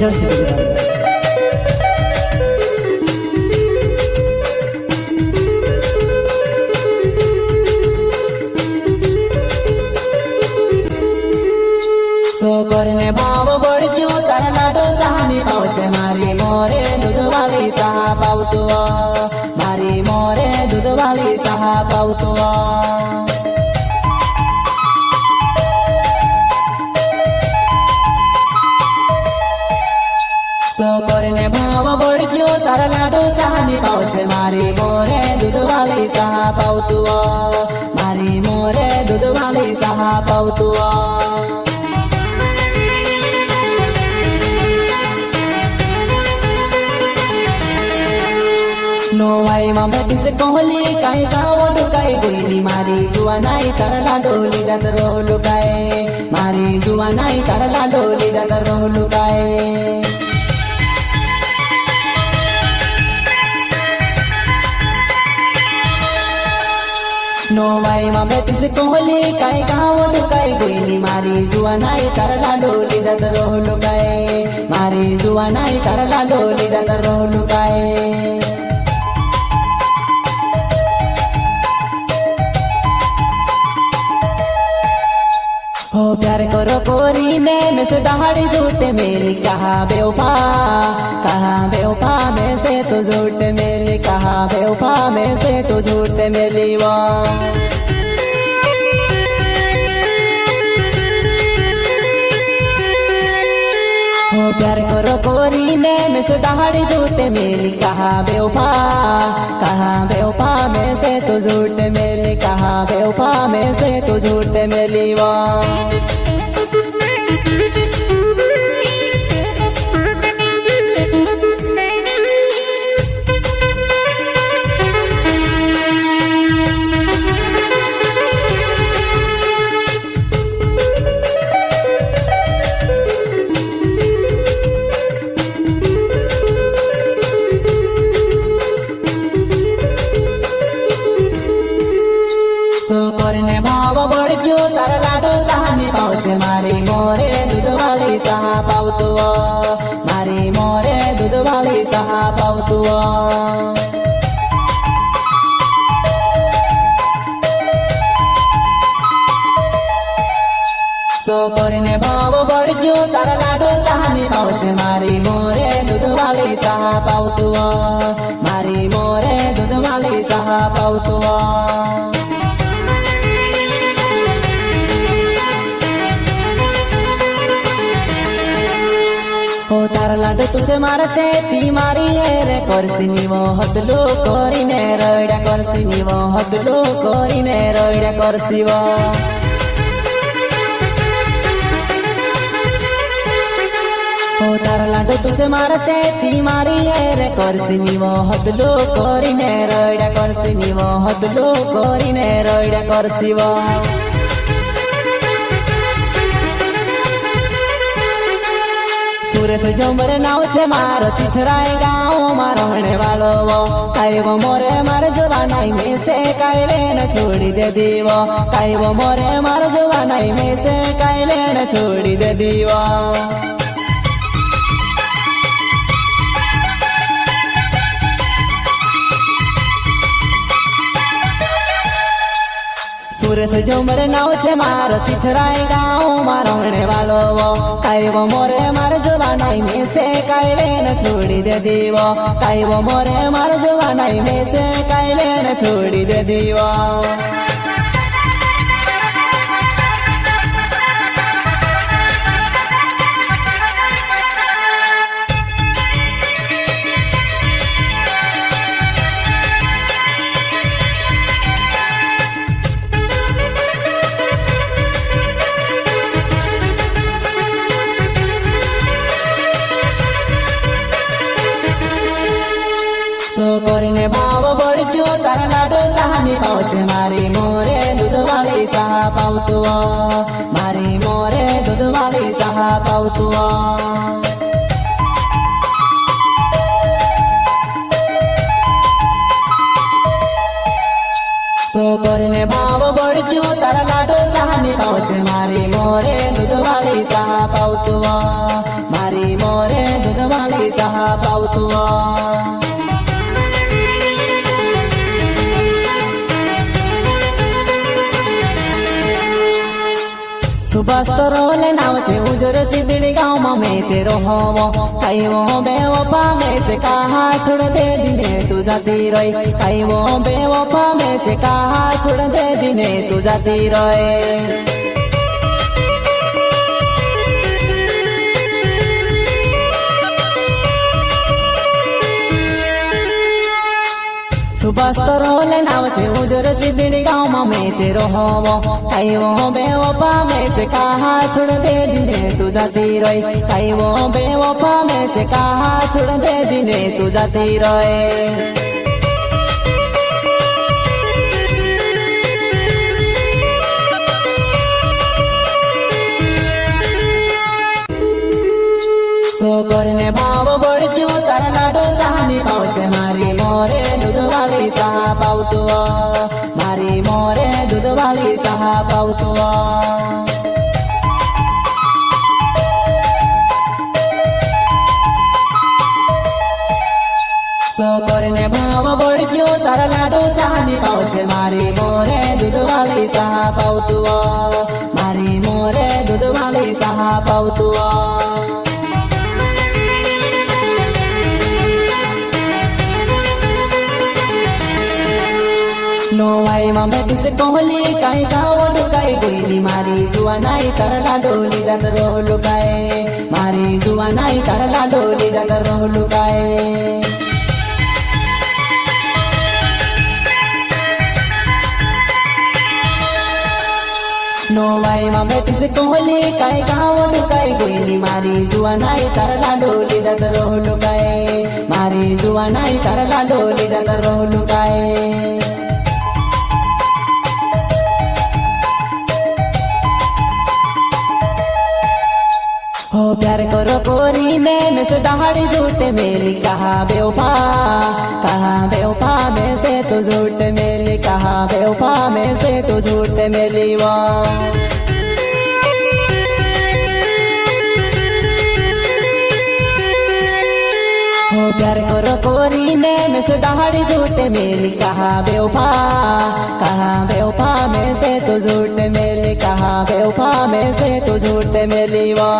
jersey Gujarat करने भाव बढ़ क्यों तारा लाडो जहानी पाव से मारी मोरे दूध वाली चाह पाव तू मारी मोरे दूध वाली चाह पाव तू करने भाव बढ़ क्यों तारा लाडो जहानी पाव से मारी मोरे दूध वाली चाह पाव तू मारी मोरे दूध वाली चाह पाव तू नोवाई में बैठी से कोहली काई गाँव लुकाई गोली मारी जुआ नाई तरला डोली जात रो लुकाए मारी जुआ नाई तरला डोली जात रो लुकाए नोवाई में बैठी से कोहली काई गाँव लुकाई गोली मारी जुआ नाई तरला डोली जात रो लुकाए मारी जुआ नाई तरला डोली जात रो लुकाए हो प्यार करो कोरी में से दहाड़ी झूठे मेली कहा बेवफा में से तो झूठ मेली कहा बेवफा में से तो झूठ मेली वो हो प्यार करो कोरी में से दहाड़ी झूठे मेली कहा बेवफा में से तो झूठ मेली कहा बेवफा में से तो झूठ मेली वो करने भाव बढ़ क्यों तारा लाडो जहानी पाव से मारी मोरे दूध वाली चाह पाव तू मारी मोरे दूध वाली चाह पाव तू करने भाव बढ़ क्यों तारा लाडो जहानी पाव से मारी मोरे दूध वाली चाह पाव तू मारी मोरे दूध वाली चाह पाव तू हो तारा लाडो तुसे मारते ती मारी रे करसिनी वो हदलो कोरिने रैडा करसिनी वो हदलो कोरिने रैडा करसिवो हो तारा लाडो तुसे मारते ती मारी रे करसिनी वो हदलो कोरिने रैडा करसिनी वो हदलो कोरिने रैडा करसिवो सुरेश जमर नाव छे मारो चिथराय गाँव में रहने वालो वो काई वो मोरे मार जवानाई में से काई लेने छोड़ी दे दीवो काई वो मोरे मार जवानाई में से काई लेने छोड़ी दे दीवो सुरेश जमर नाव छे मारो चिथराय गाँव में रहने वालो वो काई वो मोरे मार जवानाई में से काई लेने छोड़ी दे दीवो काई वो मोरे मार जवानाई में से काई लेने छोड़ी दे दीवो करने भाव बढ़ क्यों तारा लाडो जहानी पाव से मारी मोरे दूध वाली चाह पाव तू मारी मोरे दूध वाली चाह पाव तू करने भाव बढ़ क्यों तारा लाडो जहानी पाव से मारी मोरे दूध वाली चाह पाव तू मारी मोरे वाली चाह पाऊ तू सुभाष तरोले नाव छे उजर सिद्धड़ी गाँव में मैं तेरो होवो कई वो बेवफा में से कहा छोड़ दे दिने तू जाती रही कई वो बेवफा में से कहा छोड़ दे दिने तू जाती रही सुभाष तरोले नाव छे उजर सिद्धड़ी गाँव में मैं तेरो होवो कई वो बेवफा में से कहा छोड़ दे दिने तू जाती रही कई वो बेवफा में से कहा छोड़ दे दिने तू जाती रही करने भाव बढ़ क्यों तारा लाडो जानी पाव से मारी मोरे दूध वाली चाह पाऊ तू मारी मोरे दूध वाली चाह पाऊ तू करने भाव बढ़ क्यों तारा लाडो जानी पाव से मारी मोरे दूध वाली चाह पाऊ तू मारी मोरे दूध वाली चाह पाऊ तू नोवाई में बैठी से कोहली काई गाँव लुकाई गोइली मारी जुआ नाई तरला डोली जात रोह लुकाए मारी जुआ नाई तरला डोली जात रोह लुकाए नोवाई में बैठी से कोहली काई गाँव लुकाई गोइली मारी जुआ नाई तरला डोली जात रोह लुकाए मारी जुआ नाई तरला डोली जात रोह लुकाए हो प्यार करो कोरी में से दहाड़ी झूठे मेली कहा बेवफा में से तो झूठ मेली कहा बेवफा में से तो झूठ मेली वो हो प्यार करो कोरी में से दहाड़ी झूठे मेली कहा बेवफा में से तो झूठ मेली कहा बेवफा में से तो झूठ मेली वो